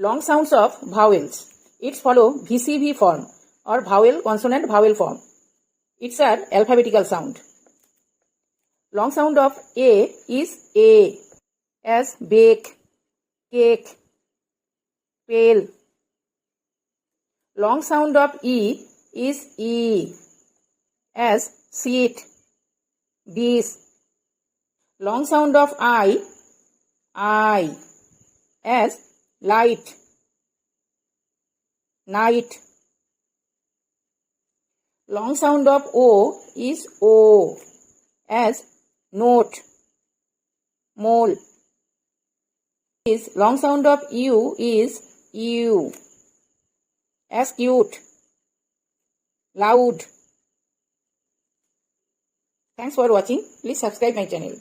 Long sounds of vowels. It's follow VCV form or vowel consonant vowel form. It's an alphabetical sound. Long sound of A is A as bake, cake, pale. Long sound of E is E as seat, bees. Long sound of I as light, night. Long sound of O is O as note, mole. Long sound of U is U as cute, loud. Thanks for watching. Please subscribe my channel.